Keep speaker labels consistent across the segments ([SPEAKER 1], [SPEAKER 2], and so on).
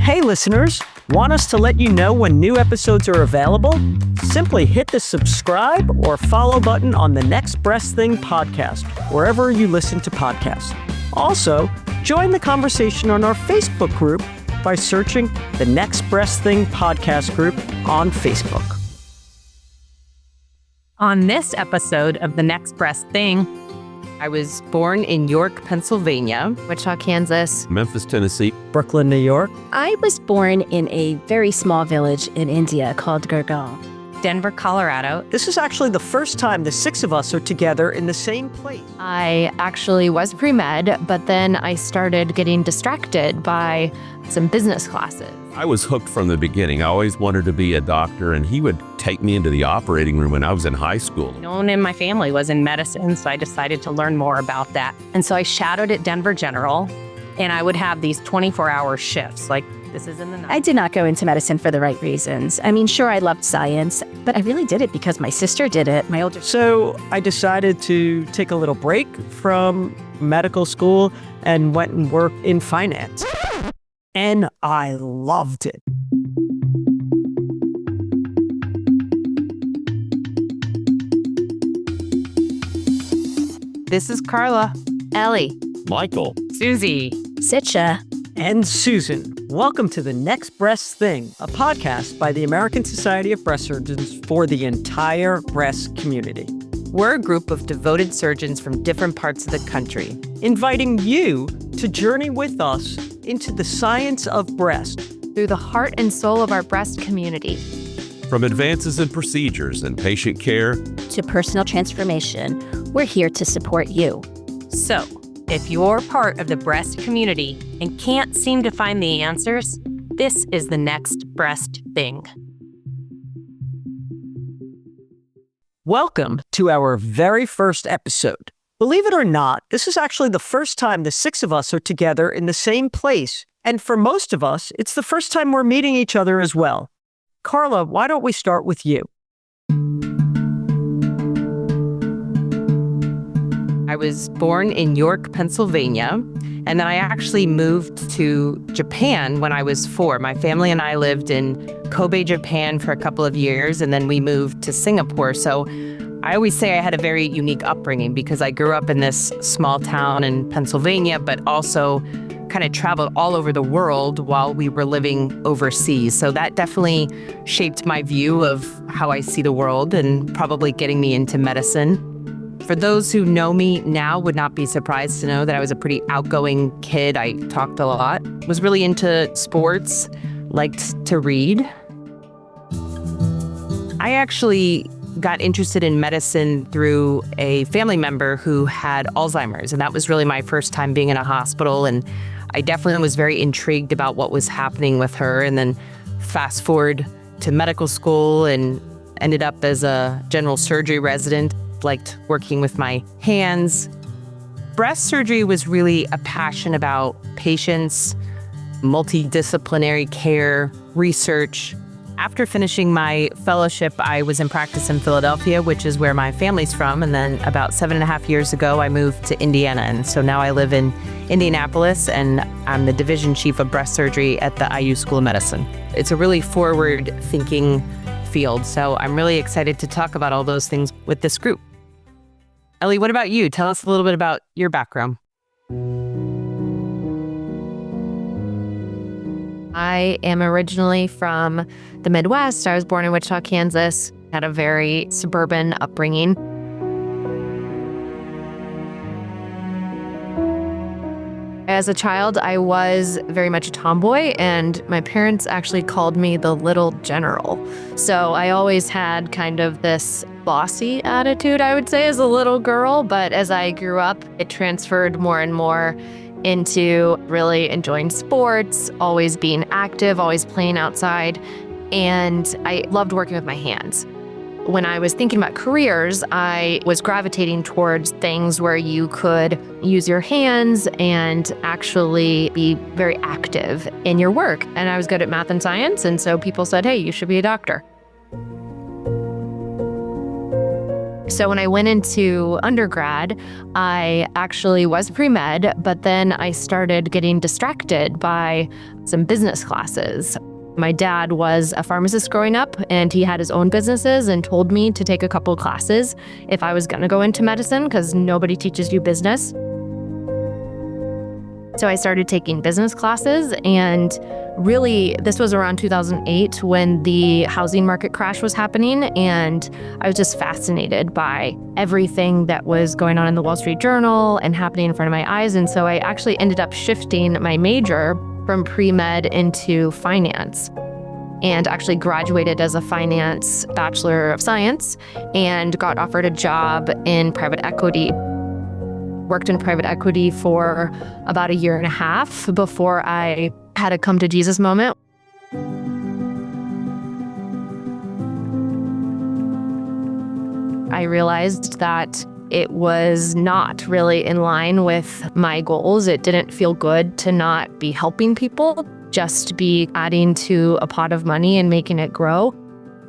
[SPEAKER 1] Hey listeners, want us to let you know when new episodes are available? Simply hit the subscribe or follow button on the Next Breast Thing podcast, wherever you listen to podcasts. Also, join the conversation on our Facebook group by searching the Next Breast Thing podcast group on Facebook.
[SPEAKER 2] On this episode of The Next Breast Thing, I was born in York, Pennsylvania,
[SPEAKER 3] Wichita, Kansas,
[SPEAKER 4] Memphis, Tennessee,
[SPEAKER 1] Brooklyn, New York.
[SPEAKER 5] I was born in a very small village in India called Gurgaon.
[SPEAKER 2] Denver, Colorado.
[SPEAKER 1] This is actually the first time the six of us are together in the same place.
[SPEAKER 3] I actually was pre-med, but then I started getting distracted by some business classes.
[SPEAKER 4] I was hooked from the beginning. I always wanted to be a doctor, and he would take me into the operating room when I was in high school.
[SPEAKER 2] No one in my family was in medicine, so I decided to learn more about that. And so I shadowed at Denver General, and I would have these 24-hour shifts, like this is in the night.
[SPEAKER 5] I did not go into medicine for the right reasons. I mean, sure, I loved science, but I really did it because my sister did it, my older sister.
[SPEAKER 1] So I decided to take a little break from medical school and went and worked in finance. And I loved it.
[SPEAKER 2] This is Carla,
[SPEAKER 3] Ellie,
[SPEAKER 4] Michael.
[SPEAKER 2] Susie.
[SPEAKER 5] Sitcha.
[SPEAKER 1] And Susan, welcome to The Next Breast Thing, a podcast by the American Society of Breast Surgeons for the entire breast community,
[SPEAKER 2] We're a group of devoted surgeons from different parts of the country.
[SPEAKER 1] inviting you to journey with us into the science of breast.
[SPEAKER 3] through the heart and soul of our breast community.
[SPEAKER 4] From advances in procedures and patient care,
[SPEAKER 5] To personal transformation, we're here to support you.
[SPEAKER 2] So, if you're part of the breast community and can't seem to find the answers, this is the Next Breast Thing.
[SPEAKER 1] Welcome to our very first episode. Believe it or not, this is actually the first time the six of us are together in the same place. And for most of us, it's the first time we're meeting each other as well. Carla, why don't we start with you?
[SPEAKER 2] I was born in York, Pennsylvania, and then I actually moved to Japan when I was 4. My family and I lived in Kobe, Japan for a couple of years, and then we moved to Singapore. So I always say I had a very unique upbringing because I grew up in this small town in Pennsylvania, but also kind of traveled all over the world while we were living overseas. So that definitely shaped my view of how I see the world and probably getting me into medicine. For those who know me now would not be surprised to know that I was a pretty outgoing kid. I talked a lot, was really into sports, liked to read. I actually got interested in medicine through a family member who had Alzheimer's, and that was really my first time being in a hospital, and I definitely was very intrigued about what was happening with her. And then fast forward to medical school and ended up as a general surgery resident, liked working with my hands. Breast surgery was really a passion about patients, multidisciplinary care, research. After finishing my fellowship, I was in practice in Philadelphia, which is where my family's from. And then about 7.5 years ago, I moved to Indiana. And so now I live in Indianapolis, and I'm the division chief of breast surgery at the IU School of Medicine. It's a really forward-thinking field. So I'm really excited to talk about all those things with this group. Ellie, what about you? Tell us a little bit about your background.
[SPEAKER 3] I am originally from the Midwest. I was born in Wichita, Kansas, had a very suburban upbringing. As a child, I was very much a tomboy, and my parents actually called me the little general. So I always had kind of this bossy attitude, I would say, as a little girl. But as I grew up, it transferred more and more into really enjoying sports, always being active, always playing outside. And I loved working with my hands. When I was thinking about careers, I was gravitating towards things where you could use your hands and actually be very active in your work. And I was good at math and science, and so people said, hey, you should be a doctor. So when I went into undergrad, I actually was pre-med, but then I started getting distracted by some business classes. My dad was a pharmacist growing up, and he had his own businesses and told me to take a couple classes if I was going to go into medicine because nobody teaches you business. So I started taking business classes, and really this was around 2008 when the housing market crash was happening, and I was just fascinated by everything that was going on in the Wall Street Journal and happening in front of my eyes. And so I actually ended up shifting my major from pre-med into finance, and actually graduated as a finance Bachelor of Science and got offered a job in private equity. Worked in private equity for about a year and a half before I had a come to Jesus moment. I realized that it was not really in line with my goals. It didn't feel good to not be helping people, just be adding to a pot of money and making it grow.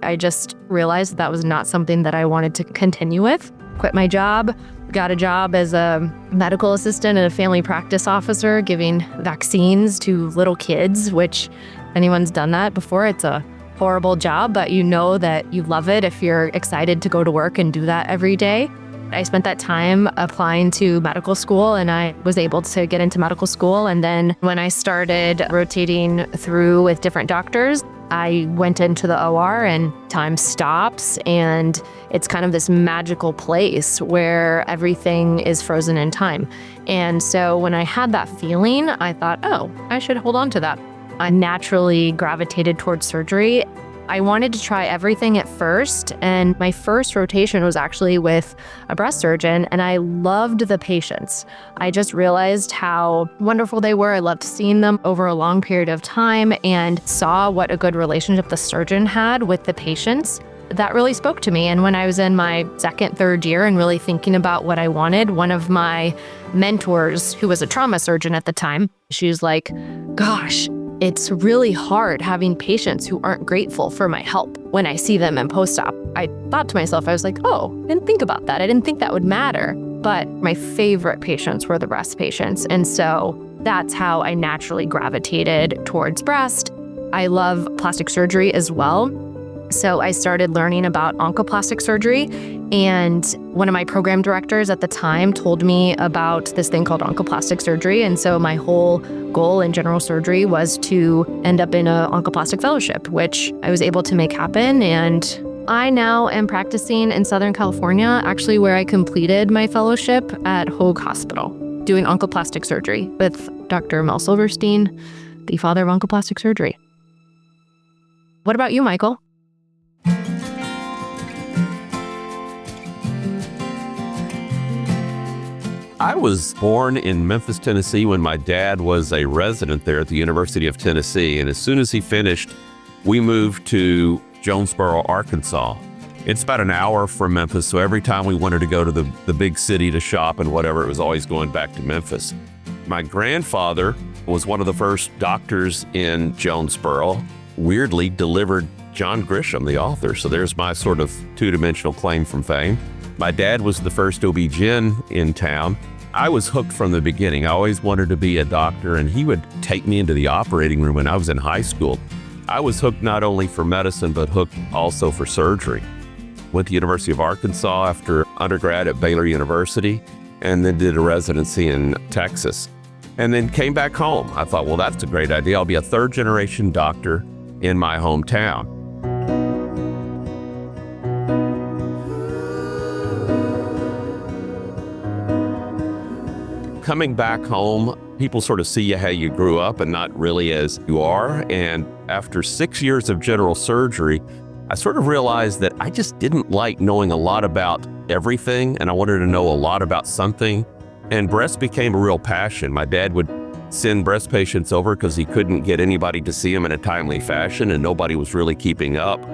[SPEAKER 3] I just realized that was not something that I wanted to continue with. Quit my job, got a job as a medical assistant and a family practice officer giving vaccines to little kids, which if anyone's done that before, it's a horrible job, but you know that you love it if you're excited to go to work and do that every day. I spent that time applying to medical school, and I was able to get into medical school. And then when I started rotating through with different doctors, I went into the OR, and time stops, and it's kind of this magical place where everything is frozen in time. And so when I had that feeling, I thought, oh, I should hold on to that. I naturally gravitated towards surgery. I wanted to try everything at first, and my first rotation was actually with a breast surgeon, and I loved the patients. I just realized how wonderful they were. I loved seeing them over a long period of time and saw what a good relationship the surgeon had with the patients. That really spoke to me. And when I was in my second, third year and really thinking about what I wanted, one of my mentors, who was a trauma surgeon at the time, she was like, gosh, it's really hard having patients who aren't grateful for my help when I see them in post-op. I thought to myself, I was like, oh, I didn't think about that. I didn't think that would matter. But my favorite patients were the breast patients. And so that's how I naturally gravitated towards breast. I love plastic surgery as well. So I started learning about oncoplastic surgery, and one of my program directors at the time told me about this thing called oncoplastic surgery. And so my whole goal in general surgery was to end up in an oncoplastic fellowship, which I was able to make happen. And I now am practicing in Southern California, actually where I completed my fellowship at Hoag Hospital, doing oncoplastic surgery with Dr. Mel Silverstein, the father of oncoplastic surgery. What about you, Michael?
[SPEAKER 4] I was born in Memphis, Tennessee when my dad was a resident there at the University of Tennessee. And as soon as he finished, we moved to Jonesboro, Arkansas. It's about an hour from Memphis, so every time we wanted to go to the big city to shop and whatever, it was always going back to Memphis. My grandfather was one of the first doctors in Jonesboro, weirdly delivered John Grisham, the author. So there's my sort of two-dimensional claim from fame. My dad was the first OB-GYN in town. I was hooked from the beginning. I always wanted to be a doctor, and he would take me into the operating room when I was in high school. I was hooked not only for medicine, but hooked also for surgery. Went to the University of Arkansas after undergrad at Baylor University, and then did a residency in Texas, and then came back home. I thought, well, that's a great idea. I'll be a third-generation doctor in my hometown. Coming back home, people sort of see you how you grew up and not really as you are. And after 6 years of general surgery, I sort of realized that I just didn't like knowing a lot about everything, and I wanted to know a lot about something. And breast became a real passion. My dad would send breast patients over because he couldn't get anybody to see them in a timely fashion, and nobody was really keeping up.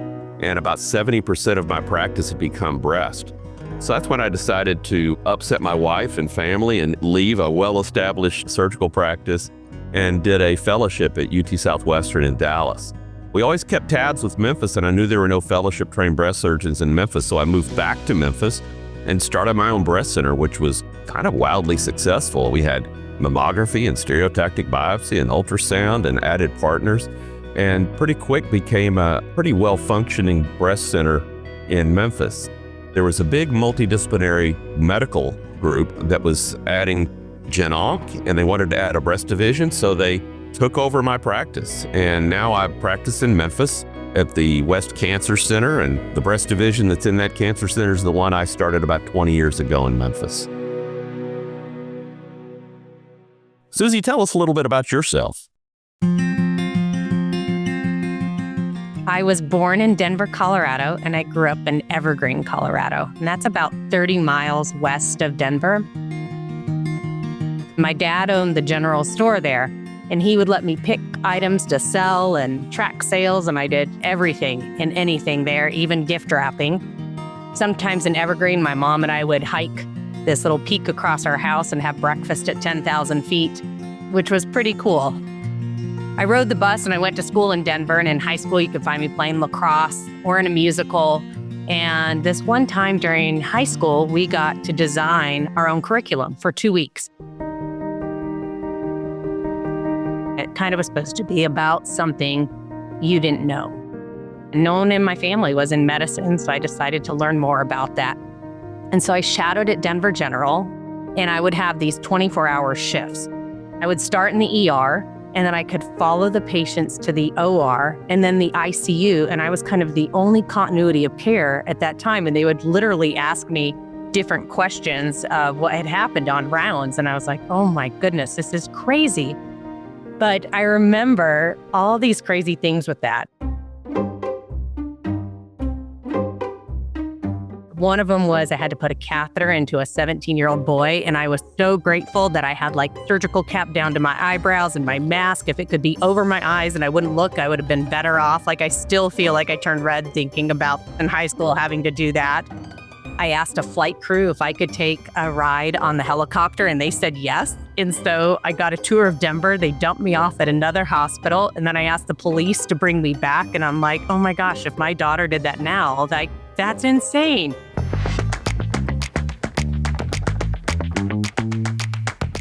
[SPEAKER 4] And about 70% of my practice had become breast. So that's when I decided to upset my wife and family and leave a well-established surgical practice and did a fellowship at UT Southwestern in Dallas. We always kept tabs with Memphis, and I knew there were no fellowship-trained breast surgeons in Memphis, so I moved back to Memphis and started my own breast center, which was kind of wildly successful. We had mammography and stereotactic biopsy and ultrasound and added partners, and pretty quick became a pretty well-functioning breast center in Memphis. There was a big multidisciplinary medical group that was adding Gen Onc, and they wanted to add a breast division, so they took over my practice. And now I practice in Memphis at the West Cancer Center, and the breast division that's in that cancer center is the one I started about 20 years ago in Memphis. Susie, tell us a little bit about yourself.
[SPEAKER 6] I was born in Denver, Colorado, and I grew up in Evergreen, Colorado. And that's about 30 miles west of Denver. My dad owned the general store there, and he would let me pick items to sell and track sales, and I did everything and anything there, even gift wrapping. Sometimes in Evergreen, my mom and I would hike this little peak across our house and have breakfast at 10,000 feet, which was pretty cool. I rode the bus and I went to school in Denver, and in high school you could find me playing lacrosse or in a musical. And this one time during high school, we got to design our own curriculum for 2 weeks. It kind of was supposed to be about something you didn't know. No one in my family was in medicine, so I decided to learn more about that. And so I shadowed at Denver General, and I would have these 24-hour shifts. I would start in the ER, and then I could follow the patients to the OR and then the ICU. And I was kind of the only continuity of care at that time. And they would literally ask me different questions of what had happened on rounds. And I was like, oh my goodness, this is crazy. But I remember all these crazy things with that. One of them was I had to put a catheter into a 17-year-old boy, and I was so grateful that I had like surgical cap down to my eyebrows and my mask. If it could be over my eyes and I wouldn't look, I would have been better off. Like, I still feel like I turned red thinking about in high school having to do that. I asked a flight crew if I could take a ride on the helicopter, and they said yes. And so I got a tour of Denver. They dumped me off at another hospital, and then I asked the police to bring me back. And I'm like, oh my gosh, if my daughter did that now, like, that's insane.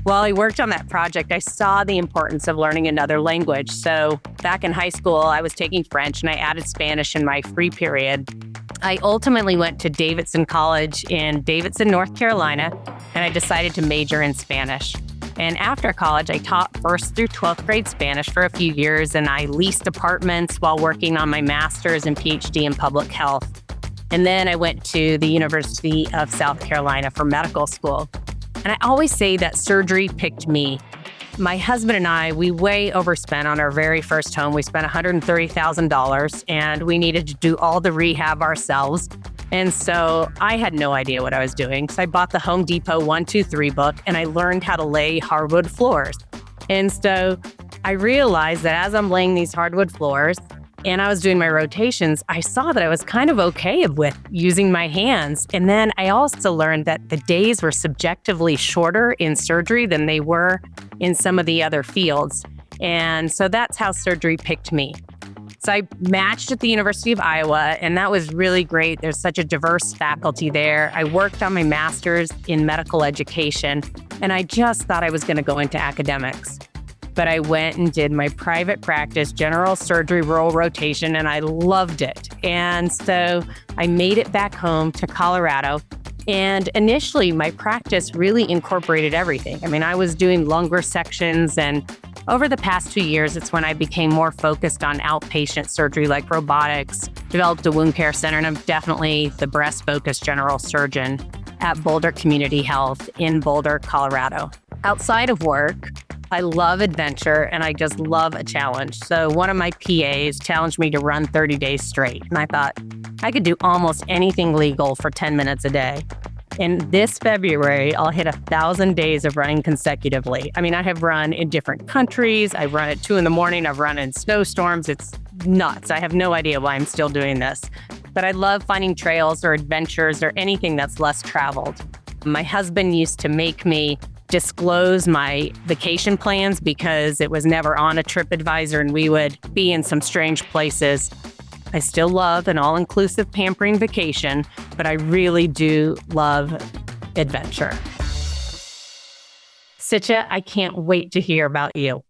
[SPEAKER 6] While I worked on that project, I saw the importance of learning another language. So back in high school, I was taking French, and I added Spanish in my free period. I ultimately went to Davidson College in Davidson, North Carolina, and I decided to major in Spanish. And after college, I taught 1st through 12th grade Spanish for a few years, and I leased apartments while working on my master's and PhD in public health. And then I went to the University of South Carolina for medical school. And I always say that surgery picked me. My husband and I, we way overspent on our very first home. We spent $130,000, and we needed to do all the rehab ourselves. And so I had no idea what I was doing. So I bought the Home Depot 1-2-3 book, and I learned how to lay hardwood floors. And so I realized that as I'm laying these hardwood floors and I was doing my rotations, I saw that I was kind of okay with using my hands. And then I also learned that the days were subjectively shorter in surgery than they were in some of the other fields. And so that's how surgery picked me. So I matched at the University of Iowa, and that was really great. There's such a diverse faculty there. I worked on my master's in medical education, and I just thought I was going to go into academics. But I went and did my private practice general surgery rural rotation, and I loved it. And so I made it back home to Colorado. And initially, my practice really incorporated everything. I mean, I was doing lung resections, and over the past 2 years, it's when I became more focused on outpatient surgery like robotics, developed a wound care center, and I'm definitely the breast-focused general surgeon at Boulder Community Health in Boulder, Colorado. Outside of work, I love adventure, and I just love a challenge. So one of my PAs challenged me to run 30 days straight. And I thought I could do almost anything legal for 10 minutes a day. And this February, I'll hit 1,000 days of running consecutively. I mean, I have run in different countries. I've run at 2 a.m. I've run in snowstorms. It's nuts. I have no idea why I'm still doing this. But I love finding trails or adventures or anything that's less traveled. My husband used to make me disclose my vacation plans because it was never on a TripAdvisor and we would be in some strange places. I still love an all-inclusive pampering vacation, but I really do love adventure. Sitcha, I can't wait to hear about you.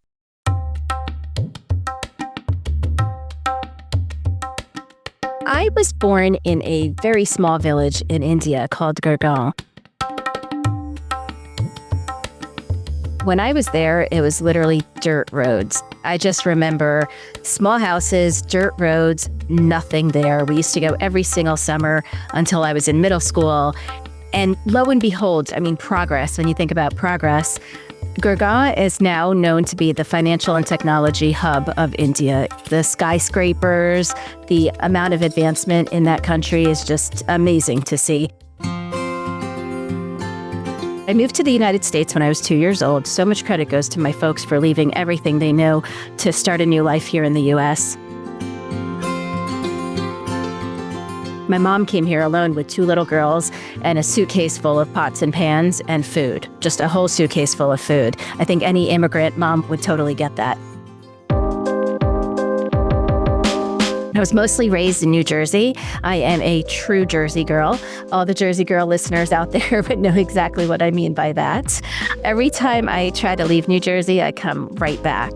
[SPEAKER 5] I was born in a very small village in India called Gurgaon. When I was there, it was literally dirt roads. I just remember small houses, dirt roads, nothing there. We used to go every single summer until I was in middle school. And lo and behold, progress, when you think about progress, Gurgaon is now known to be the financial and technology hub of India. The skyscrapers, the amount of advancement in that country is just amazing to see. I moved to the United States when I was 2 years old. So much credit goes to my folks for leaving everything they know to start a new life here in the U.S. My mom came here alone with 2 little girls and a suitcase full of pots and pans and food, just a whole suitcase full of food. I think any immigrant mom would totally get that. I was mostly raised in New Jersey. I am a true Jersey girl. All the Jersey girl listeners out there would know exactly what I mean by that. Every time I try to leave New Jersey, I come right back.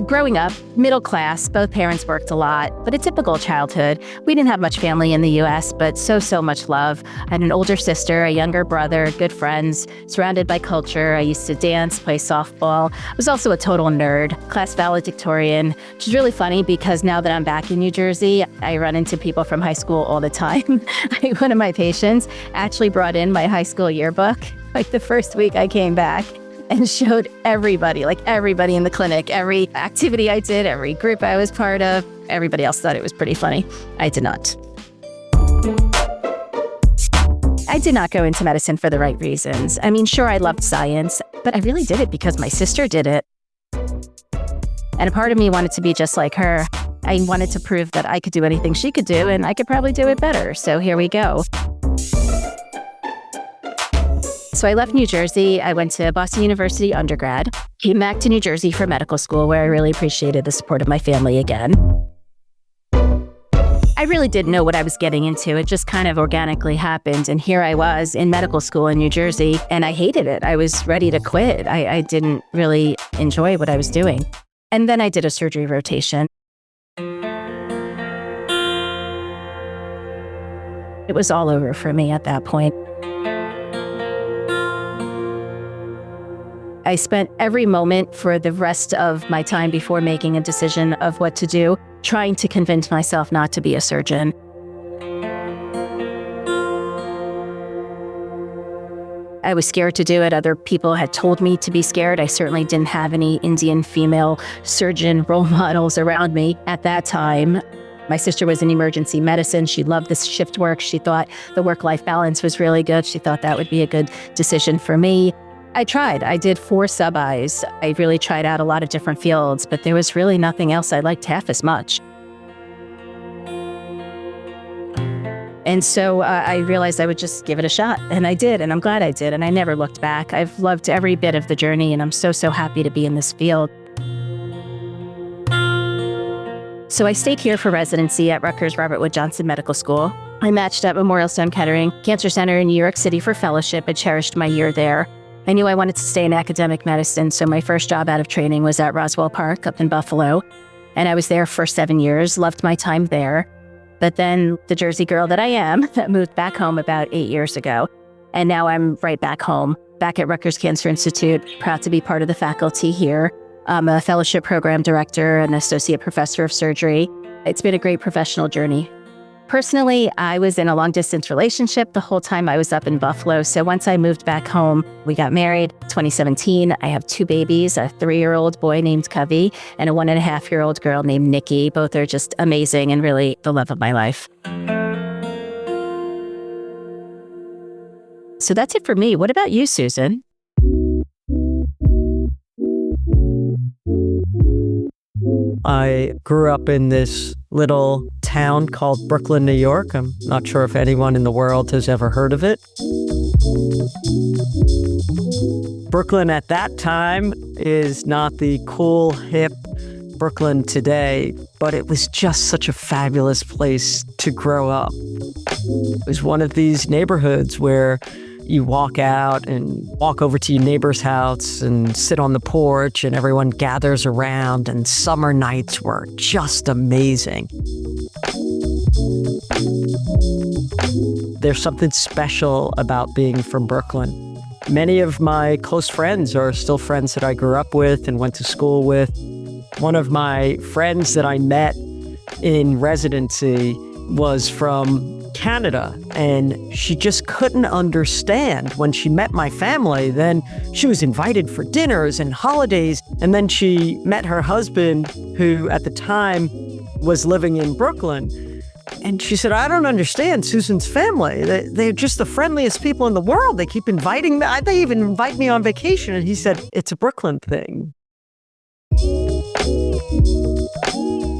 [SPEAKER 5] Growing up, middle class, both parents worked a lot, but a typical childhood. We didn't have much family in the U.S., but so much love. I had an older sister, a younger brother, good friends, surrounded by culture. I used to dance, play softball. I was also a total nerd, class valedictorian, which is really funny because now that I'm back in New Jersey, I run into people from high school all the time. One of my patients actually brought in my high school yearbook, like the first week I came back, and showed everybody in the clinic, every activity I did, every group I was part of. Everybody else thought it was pretty funny. I did not. I did not go into medicine for the right reasons. Sure, I loved science, but I really did it because my sister did it. And a part of me wanted to be just like her. I wanted to prove that I could do anything she could do, and I could probably do it better. So here we go. So I left New Jersey. I went to Boston University undergrad, came back to New Jersey for medical school, where I really appreciated the support of my family again. I really didn't know what I was getting into. It just kind of organically happened. And here I was in medical school in New Jersey, and I hated it. I was ready to quit. I didn't really enjoy what I was doing. And then I did a surgery rotation. It was all over for me at that point. I spent every moment for the rest of my time before making a decision of what to do, trying to convince myself not to be a surgeon. I was scared to do it. Other people had told me to be scared. I certainly didn't have any Indian female surgeon role models around me at that time. My sister was in emergency medicine. She loved this shift work. She thought the work-life balance was really good. She thought that would be a good decision for me. I tried. I did 4 sub-Is. I really tried out a lot of different fields, but there was really nothing else I liked half as much. And so I realized I would just give it a shot, and I did, and I'm glad I did, and I never looked back. I've loved every bit of the journey, and I'm so happy to be in this field. So I stayed here for residency at Rutgers Robert Wood Johnson Medical School. I matched at Memorial Sloan Kettering Cancer Center in New York City for fellowship. I cherished my year there. I knew I wanted to stay in academic medicine, so my first job out of training was at Roswell Park up in Buffalo. And I was there for 7 years, loved my time there. But then the Jersey girl that I am moved back home about 8 years ago. And now I'm right back home, back at Rutgers Cancer Institute, proud to be part of the faculty here. I'm a fellowship program director and associate professor of surgery. It's been a great professional journey. Personally, I was in a long-distance relationship the whole time I was up in Buffalo. So once I moved back home, we got married 2017. I have 2 babies, a 3-year-old boy named Covey and a 1.5-year-old girl named Nikki. Both are just amazing and really the love of my life. So that's it for me. What about you, Susan?
[SPEAKER 1] I grew up in this little town called Brooklyn, New York. I'm not sure if anyone in the world has ever heard of it. Brooklyn at that time is not the cool, hip Brooklyn today, but it was just such a fabulous place to grow up. It was one of these neighborhoods where you walk out and walk over to your neighbor's house and sit on the porch and everyone gathers around, and summer nights were just amazing. There's something special about being from Brooklyn. Many of my close friends are still friends that I grew up with and went to school with. One of my friends that I met in residency was from Canada, and she just couldn't understand when she met my family. Then she was invited for dinners and holidays, and then she met her husband, who at the time was living in Brooklyn. And she said, I don't understand Susan's family. They're just the friendliest people in the world. They keep inviting me. They even invite me on vacation. And he said, it's a Brooklyn thing.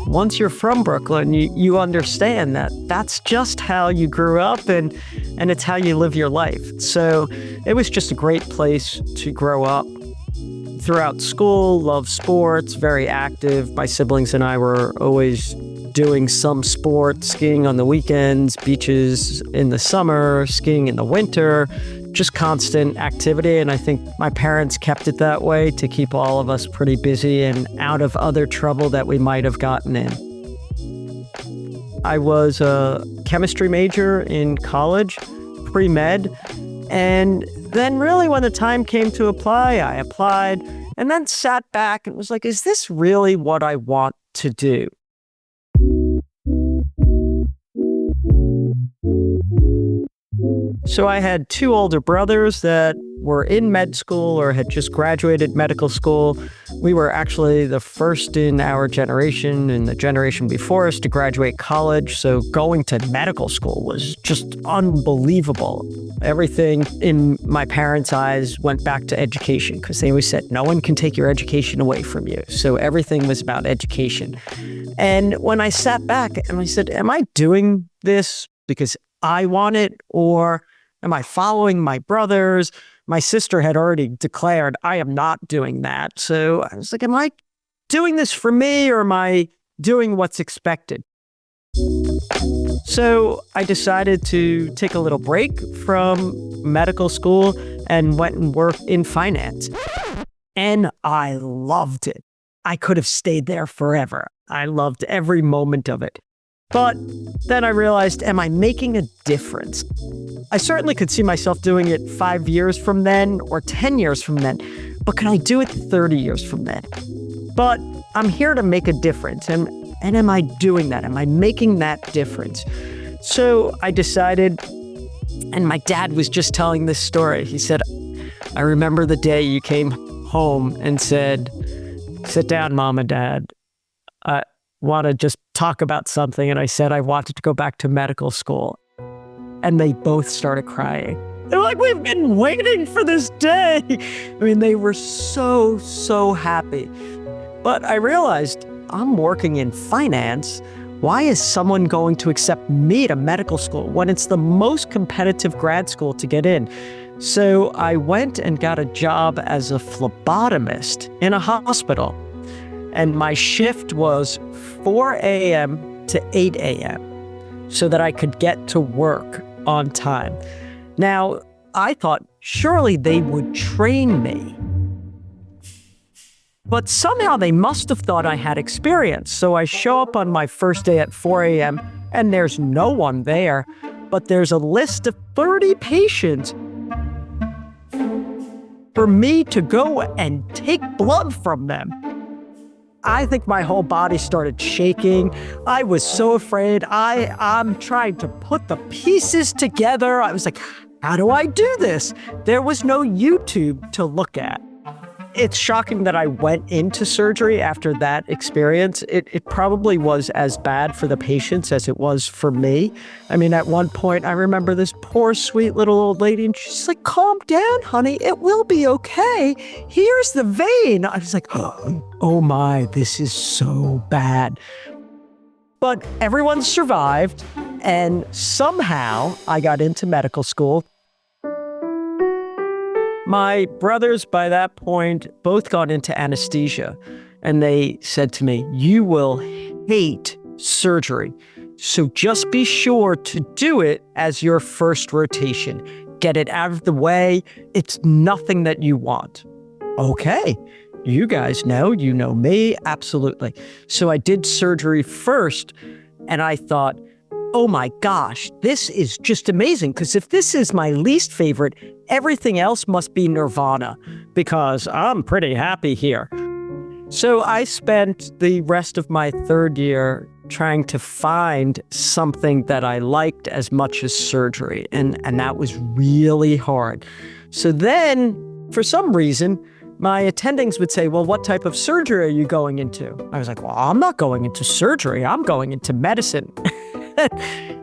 [SPEAKER 1] Once you're from Brooklyn, you understand that that's just how you grew up, and it's how you live your life. So it was just a great place to grow up. Throughout school, loved sports, very active. My siblings and I were always doing some sport, skiing on the weekends, beaches in the summer, skiing in the winter, just constant activity. And I think my parents kept it that way to keep all of us pretty busy and out of other trouble that we might have gotten in. I was a chemistry major in college, pre-med, and then really when the time came to apply, I applied and then sat back and was like, is this really what I want to do? So I had two older brothers that were in med school or had just graduated medical school. We were actually the first in our generation and the generation before us to graduate college. So going to medical school was just unbelievable. Everything in my parents' eyes went back to education because they always said, no one can take your education away from you. So everything was about education. And when I sat back and I said, am I doing this because I want it, or am I following my brothers? My sister had already declared, I am not doing that. So I was like, am I doing this for me, or am I doing what's expected? So I decided to take a little break from medical school and went and worked in finance. And I loved it. I could have stayed there forever. I loved every moment of it. But then I realized, am I making a difference? I certainly could see myself doing it 5 years from then or 10 years from then, but can I do it 30 years from then? But I'm here to make a difference. And am I doing that? Am I making that difference? So I decided, and my dad was just telling this story. He said, I remember the day you came home and said, sit down, Mom and Dad. I want to just talk about something. And I said, I wanted to go back to medical school. And they both started crying. They're like, we've been waiting for this day. I mean, they were so happy. But I realized I'm working in finance. Why is someone going to accept me to medical school when it's the most competitive grad school to get in? So I went and got a job as a phlebotomist in a hospital. And my shift was 4 a.m. to 8 a.m. so that I could get to work on time. Now, I thought surely they would train me. But somehow they must have thought I had experience. So I show up on my first day at 4 a.m. and there's no one there, but there's a list of 30 patients for me to go and take blood from them. I think my whole body started shaking. I was so afraid. I'm trying to put the pieces together. I was like, how do I do this? There was no YouTube to look at. It's shocking that I went into surgery after that experience. It probably was as bad for the patients as it was for me. I mean, at one point, I remember this poor, sweet little old lady, and she's like, calm down, honey. It will be okay. Here's the vein. I was like, oh my, this is so bad. But everyone survived, and somehow I got into medical school. My brothers, by that point, both got into anesthesia, and they said to me, "You will hate surgery. So just be sure to do it as your first rotation. Get it out of the way. It's nothing that you want." Okay. You guys know, you know me, absolutely. So I did surgery first, and I thought, oh my gosh, this is just amazing. Because if this is my least favorite, everything else must be nirvana, because I'm pretty happy here. So I spent the rest of my third year trying to find something that I liked as much as surgery, and that was really hard. So then, for some reason, my attendings would say, "Well, what type of surgery are you going into?" I was like, "Well, I'm not going into surgery. I'm going into medicine."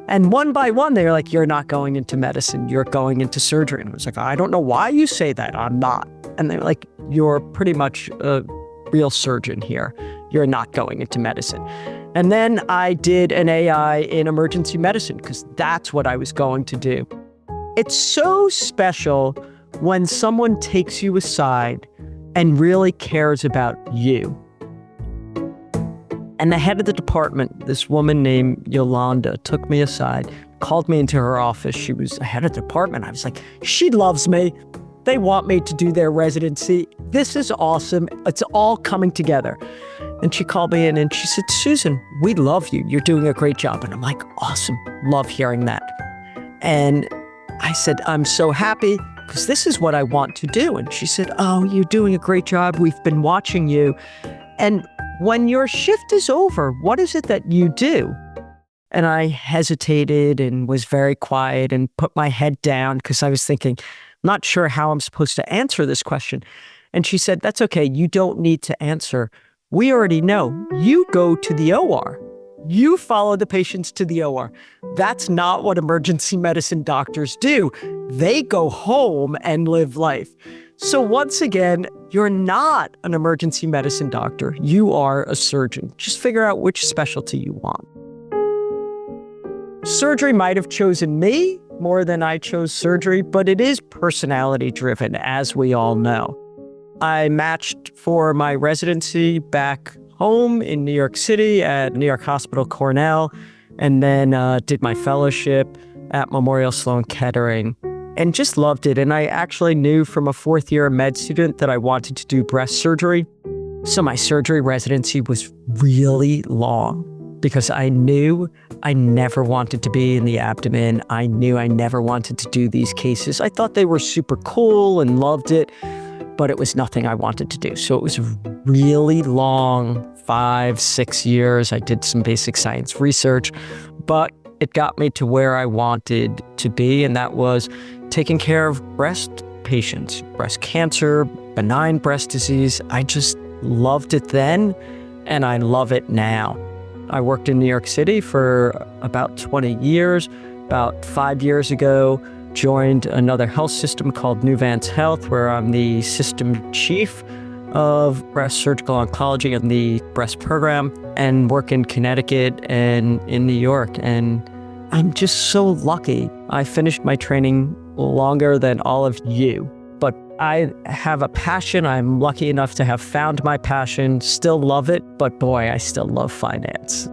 [SPEAKER 1] And one by one, they were like, "You're not going into medicine. You're going into surgery." And I was like, "I don't know why you say that. I'm not." And they're like, "You're pretty much a real surgeon here. You're not going into medicine." And then I did an AI in emergency medicine because that's what I was going to do. It's so special when someone takes you aside and really cares about you. And the head of the department, this woman named Yolanda, took me aside, called me into her office. She was the head of the department. I was like, she loves me. They want me to do their residency. This is awesome. It's all coming together. And she called me in and she said, "Susan, we love you. You're doing a great job." And I'm like, awesome. Love hearing that. And I said, "I'm so happy because this is what I want to do." And she said, "Oh, you're doing a great job. We've been watching you. And when your shift is over, what is it that you do?" And I hesitated and was very quiet and put my head down because I was thinking, not sure how I'm supposed to answer this question. And she said, "That's okay. You don't need to answer. We already know. You go to the OR. You follow the patients to the OR. That's not what emergency medicine doctors do. They go home and live life." So once again, you're not an emergency medicine doctor. You are a surgeon. Just figure out which specialty you want. Surgery might have chosen me more than I chose surgery, but it is personality driven, as we all know. I matched for my residency back home in New York City at New York Hospital Cornell, and then did my fellowship at Memorial Sloan Kettering and just loved it. And I actually knew from a fourth year med student that I wanted to do breast surgery. So my surgery residency was really long because I knew I never wanted to be in the abdomen. I knew I never wanted to do these cases. I thought they were super cool and loved it, but it was nothing I wanted to do. So it was really long, 5-6 years. I did some basic science research, but it got me to where I wanted to be, and that was taking care of breast patients, breast cancer, benign breast disease. I just loved it then, and I love it now. I worked in New York City for about 20 years. About 5 years ago, joined another health system called Nuvance Health, where I'm the system chief of breast surgical oncology and the breast program, and work in Connecticut and in New York. And I'm just so lucky. I finished my training longer than all of you, but I have a passion. I'm lucky enough to have found my passion, still love it, but boy, I still love finance.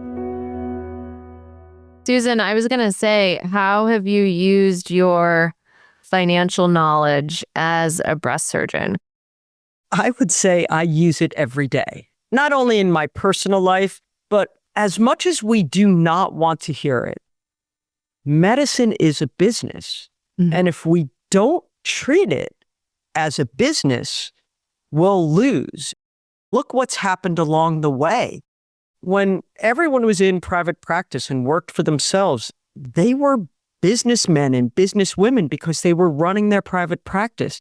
[SPEAKER 3] Susan, I was going to say, how have you used your financial knowledge as a breast surgeon?
[SPEAKER 1] I would say I use it every day, not only in my personal life, but as much as we do not want to hear it, medicine is a business. Mm-hmm. And if we don't treat it as a business, we'll lose. Look what's happened along the way. When everyone was in private practice and worked for themselves, they were businessmen and businesswomen because they were running their private practice.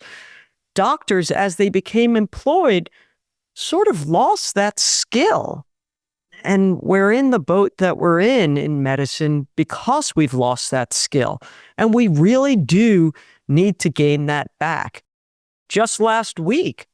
[SPEAKER 1] Doctors, as they became employed, sort of lost that skill. And we're in the boat that we're in medicine because we've lost that skill. And we really do need to gain that back. Just last week,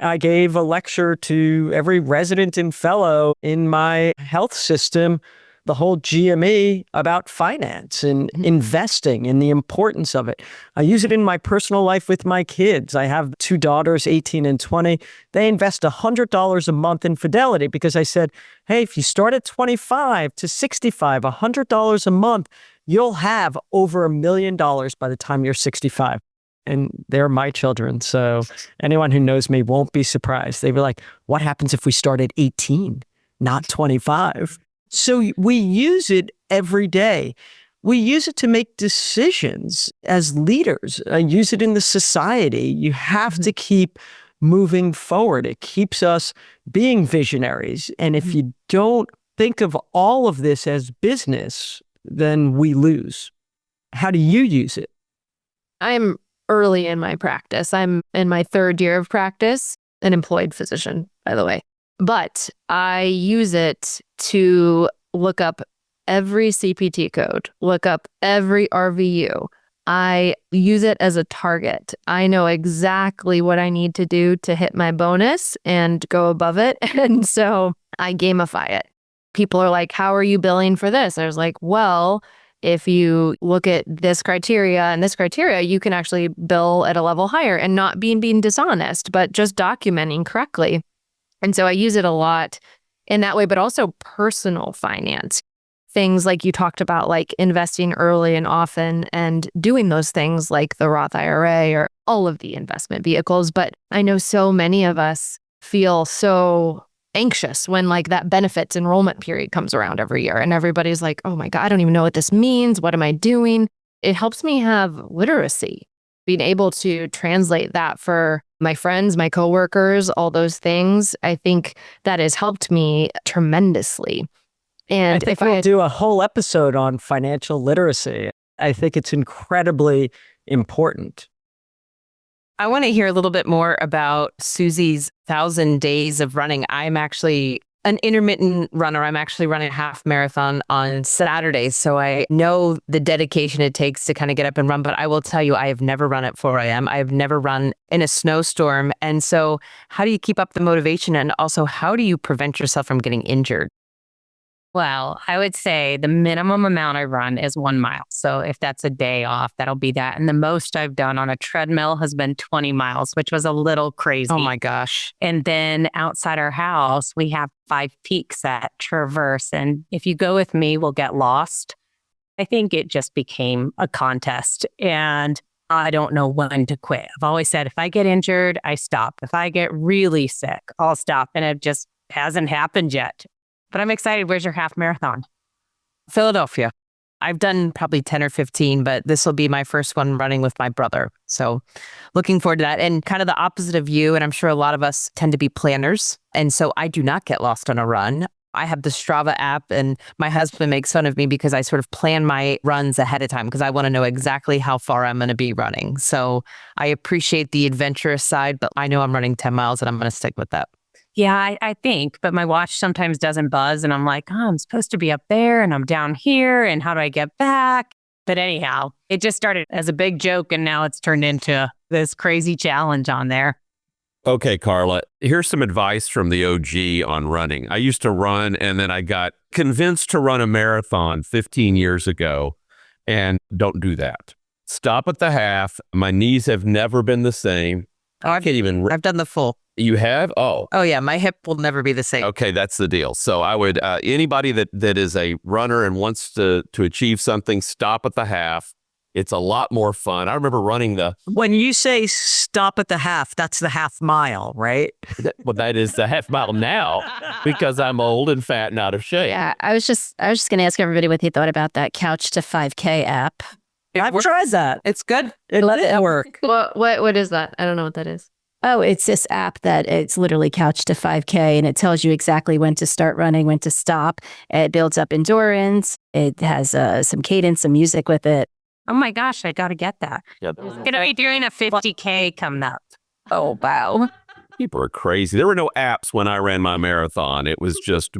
[SPEAKER 1] I gave a lecture to every resident and fellow in my health system the whole GME about finance and investing and the importance of it. I use it in my personal life with my kids. I have 2 daughters, 18 and 20. They invest $100 a month in Fidelity because I said, hey, if you start at 25 to 65, $100 a month, you'll have over $1 million by the time you're 65. And they're my children. So anyone who knows me won't be surprised. They were like, what happens if we start at 18, not 25? So we use it every day. We use it to make decisions as leaders. I use it in the society. You have to keep moving forward. It keeps us being visionaries. And if you don't think of all of this as business, then we lose. How do you use it?
[SPEAKER 3] I'm early in my practice. I'm in my 3rd year of practice, an employed physician, by the way. But I use it to look up every CPT code, look up every RVU. I use it as a target. I know exactly what I need to do to hit my bonus and go above it. And so I gamify it. People are like, how are you billing for this? I was like, well, if you look at this criteria and this criteria, you can actually bill at a level higher and not being dishonest, but just documenting correctly. And so I use it a lot in that way, but also personal finance. Things like you talked about, like investing early and often and doing those things like the Roth IRA or all of the investment vehicles. But I know so many of us feel so anxious when like that benefits enrollment period comes around every year and everybody's like, oh my God, I don't even know what this means. What am I doing? It helps me have literacy, being able to translate that for my friends, my coworkers, all those things. I think that has helped me tremendously. And
[SPEAKER 1] I think we'll do a whole episode on financial literacy. I think it's incredibly important.
[SPEAKER 2] I want to hear a little bit more about Susie's 1,000 days of running. I'm actually an intermittent runner. I'm actually running a half marathon on Saturdays. So I know the dedication it takes to kind of get up and run. But I will tell you, I have never run at 4 a.m. I have never run in a snowstorm. And so how do you keep up the motivation? And also, how do you prevent yourself from getting injured?
[SPEAKER 6] Well, I would say the minimum amount I run is 1 mile. So if that's a day off, that'll be that. And the most I've done on a treadmill has been 20 miles, which was a little crazy.
[SPEAKER 2] Oh my gosh.
[SPEAKER 6] And then outside our house, we have 5 peaks that traverse. And if you go with me, we'll get lost. I think it just became a contest. And I don't know when to quit. I've always said, if I get injured, I stop. If I get really sick, I'll stop. And it just hasn't happened yet. But I'm excited. Where's your half marathon?
[SPEAKER 2] Philadelphia. I've done probably 10 or 15, but this will be my first one running with my brother. So looking forward to that. And kind of the opposite of you, and I'm sure a lot of us tend to be planners. And so I do not get lost on a run. I have the Strava app, and my husband makes fun of me because I sort of plan my runs ahead of time because I want to know exactly how far I'm going to be running. So I appreciate the adventurous side, but I know I'm running 10 miles and I'm going to stick with that.
[SPEAKER 6] Yeah, I think, but my watch sometimes doesn't buzz and I'm like, oh, I'm supposed to be up there and I'm down here and how do I get back? But anyhow, it just started as a big joke and now it's turned into this crazy challenge on there.
[SPEAKER 4] Okay, Carla, here's some advice from the OG on running. I used to run and then I got convinced to run a marathon 15 years ago, and don't do that. Stop at the half. My knees have never been the same.
[SPEAKER 2] Oh,
[SPEAKER 4] I can't even.
[SPEAKER 2] I've done the full.
[SPEAKER 4] You have? Oh.
[SPEAKER 2] Oh yeah, my hip will never be the same.
[SPEAKER 4] Okay, that's the deal. So I would, anybody that is a runner and wants to achieve something, stop at the half. It's a lot more fun. I remember running
[SPEAKER 1] When you say stop at the half, that's the half mile, right?
[SPEAKER 4] well, that is the half mile now because I'm old and fat and out of shape.
[SPEAKER 5] Yeah, I was just going to ask everybody what they thought about that Couch to 5K app.
[SPEAKER 1] I've tried that.
[SPEAKER 2] It's good.
[SPEAKER 1] It didn't work.
[SPEAKER 3] What is that? I don't know what that is.
[SPEAKER 5] Oh, it's this app that it's literally Couch to 5K, and it tells you exactly when to start running, when to stop. It builds up endurance. It has some cadence, some music with it.
[SPEAKER 6] Oh my gosh, I got to get that.
[SPEAKER 4] Yeah.
[SPEAKER 6] Going to be doing a 50K coming up.
[SPEAKER 2] Oh wow.
[SPEAKER 4] People are crazy. There were no apps when I ran my marathon. It was just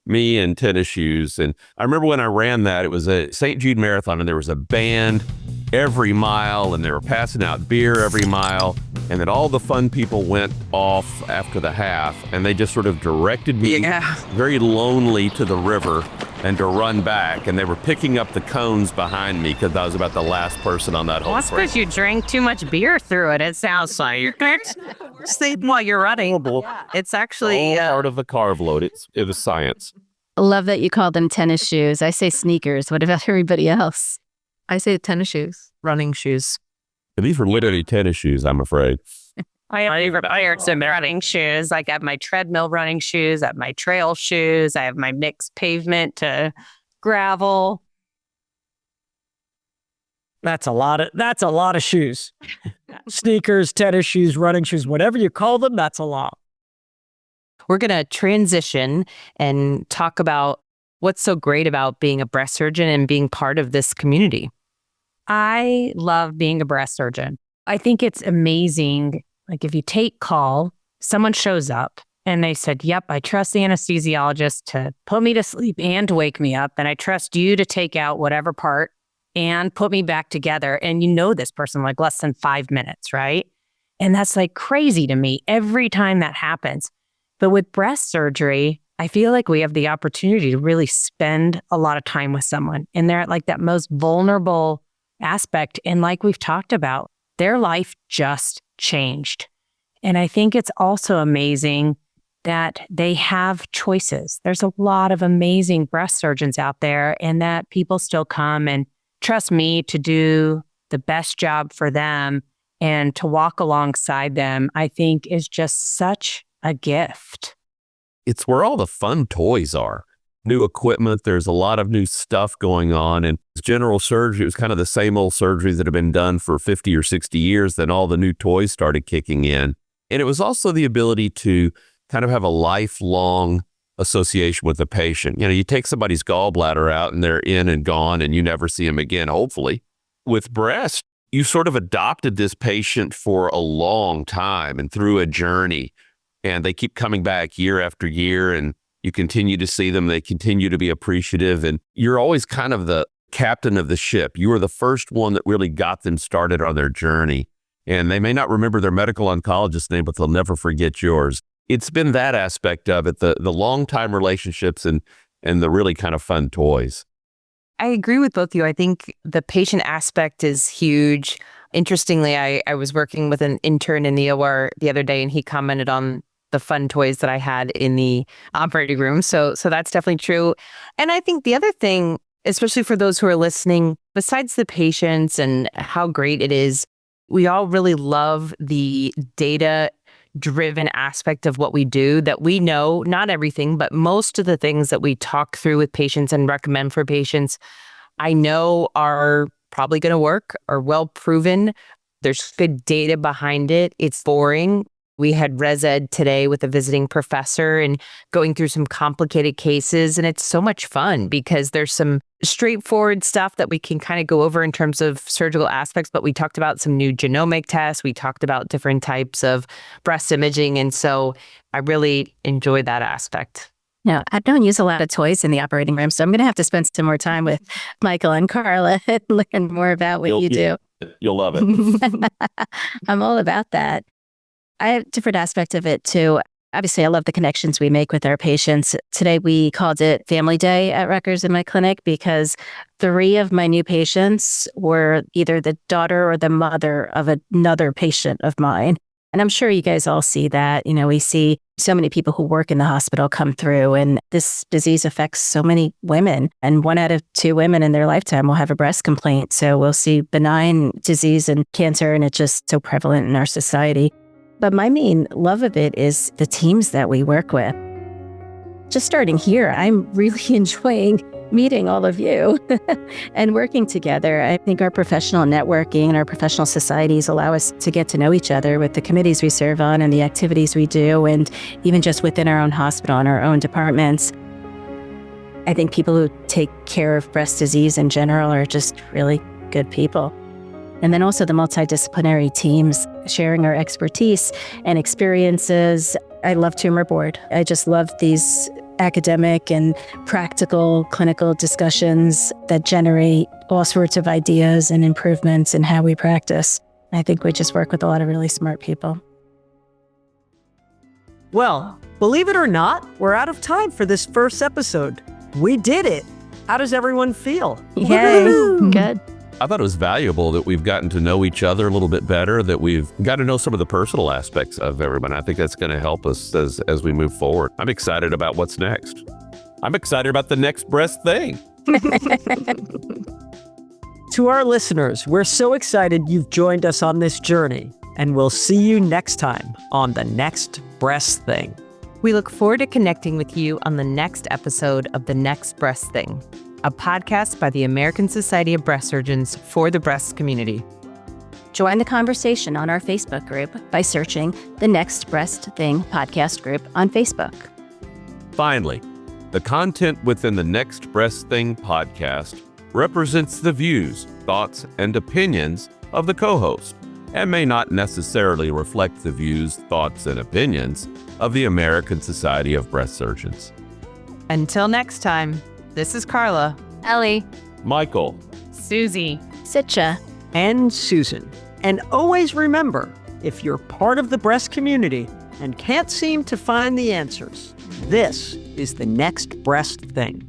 [SPEAKER 4] me and tennis shoes. And I remember when I ran that, it was a St. Jude Marathon, and there was a band every mile, and they were passing out beer every mile. And then all the fun people went off after the half, and they just sort of directed me very lonely to the river. and to run back. And they were picking up the cones behind me because I was about the last person on that whole
[SPEAKER 6] That's
[SPEAKER 4] train.
[SPEAKER 6] because you drank too much beer through it. It sounds like sleep while you're running. It's actually
[SPEAKER 4] All part of the carb load. It was science.
[SPEAKER 5] Love that you call them tennis shoes. I say sneakers. What about everybody else?
[SPEAKER 3] I say tennis shoes.
[SPEAKER 2] Running shoes.
[SPEAKER 4] These were literally tennis shoes, I'm afraid.
[SPEAKER 6] I have some running shoes. Like I have my treadmill running shoes, I have my trail shoes, I have my mixed pavement to gravel.
[SPEAKER 1] That's a lot of shoes. Sneakers, tennis shoes, running shoes, whatever you call them, that's a lot.
[SPEAKER 2] We're going to transition and talk about what's so great about being a breast surgeon and being part of this community.
[SPEAKER 6] I love being a breast surgeon. I think it's amazing. Like if you take call, someone shows up and they said, yep, I trust the anesthesiologist to put me to sleep and to wake me up. And I trust you to take out whatever part and put me back together. And you know this person like less than 5 minutes, right? And that's like crazy to me every time that happens. But with breast surgery, I feel like we have the opportunity to really spend a lot of time with someone. And they're at like that most vulnerable aspect. And like we've talked about, their life just changed. And I think it's also amazing that they have choices. There's a lot of amazing breast surgeons out there, and that people still come and trust me to do the best job for them and to walk alongside them, I think is just such a gift.
[SPEAKER 4] It's where all the fun toys are. New equipment, there's a lot of new stuff going on. And general surgery was kind of the same old surgeries that have been done for 50 or 60 years. Then all the new toys started kicking in. And it was also the ability to kind of have a lifelong association with the patient. You know, you take somebody's gallbladder out and they're in and gone and you never see them again, hopefully. With breast, you sort of adopted this patient for a long time and through a journey. And they keep coming back year after year, and you continue to see them. They continue to be appreciative, and you're always kind of the captain of the ship. You were the first one that really got them started on their journey. And they may not remember their medical oncologist name, but they'll never forget yours. It's been that aspect of it, the long-time relationships and the really kind of fun toys.
[SPEAKER 2] I agree with both of you. I think the patient aspect is huge. Interestingly, I was working with an intern in the OR the other day, and he commented on the fun toys that I had in the operating room. So that's definitely true. And I think the other thing, especially for those who are listening, besides the patients and how great it is, we all really love the data-driven aspect of what we do, that we know, not everything, but most of the things that we talk through with patients and recommend for patients, I know are probably going to work, are well proven. There's good data behind it. It's boring. We had res ed today with a visiting professor and going through some complicated cases. And it's so much fun because there's some straightforward stuff that we can kind of go over in terms of surgical aspects. But we talked about some new genomic tests. We talked about different types of breast imaging. And so I really enjoy that aspect.
[SPEAKER 5] No, I don't use a lot of toys in the operating room, so I'm going to have to spend some more time with Michael and Carla and learn more about what you do.
[SPEAKER 4] You'll love it.
[SPEAKER 5] I'm all about that. I have a different aspect of it too. Obviously, I love the connections we make with our patients. Today, we called it Family Day at Rutgers in my clinic because 3 of my new patients were either the daughter or the mother of another patient of mine. And I'm sure you guys all see that. You know, we see so many people who work in the hospital come through, and this disease affects so many women. And 1 out of 2 women in their lifetime will have a breast complaint. So we'll see benign disease and cancer, and it's just so prevalent in our society. But my main love of it is the teams that we work with. Just starting here, I'm really enjoying meeting all of you and working together. I think our professional networking and our professional societies allow us to get to know each other with the committees we serve on and the activities we do, and even just within our own hospital and our own departments. I think people who take care of breast disease in general are just really good people. And then also the multidisciplinary teams sharing our expertise and experiences. I love Tumor Board. I just love these academic and practical clinical discussions that generate all sorts of ideas and improvements in how we practice. I think we just work with a lot of really smart people.
[SPEAKER 1] Well, believe it or not, we're out of time for this first episode. We did it. How does everyone feel?
[SPEAKER 5] Yay. Good.
[SPEAKER 4] I thought it was valuable that we've gotten to know each other a little bit better, that we've got to know some of the personal aspects of everyone. I think that's going to help us as we move forward. I'm excited about what's next. I'm excited about the next breast thing.
[SPEAKER 1] To our listeners, we're so excited you've joined us on this journey, and we'll see you next time on The Next Breast Thing.
[SPEAKER 2] We look forward to connecting with you on the next episode of The Next Breast Thing, a podcast by the American Society of Breast Surgeons for the breast community.
[SPEAKER 5] Join the conversation on our Facebook group by searching The Next Breast Thing podcast group on Facebook.
[SPEAKER 4] Finally, the content within the Next Breast Thing podcast represents the views, thoughts, and opinions of the co-host and may not necessarily reflect the views, thoughts, and opinions of the American Society of Breast Surgeons.
[SPEAKER 2] Until next time, this is Carla,
[SPEAKER 3] Ellie.
[SPEAKER 4] Michael.
[SPEAKER 6] Susie.
[SPEAKER 5] Sitcha.
[SPEAKER 1] And Susan. And always remember, if you're part of the breast community and can't seem to find the answers, this is The Next Breast Thing.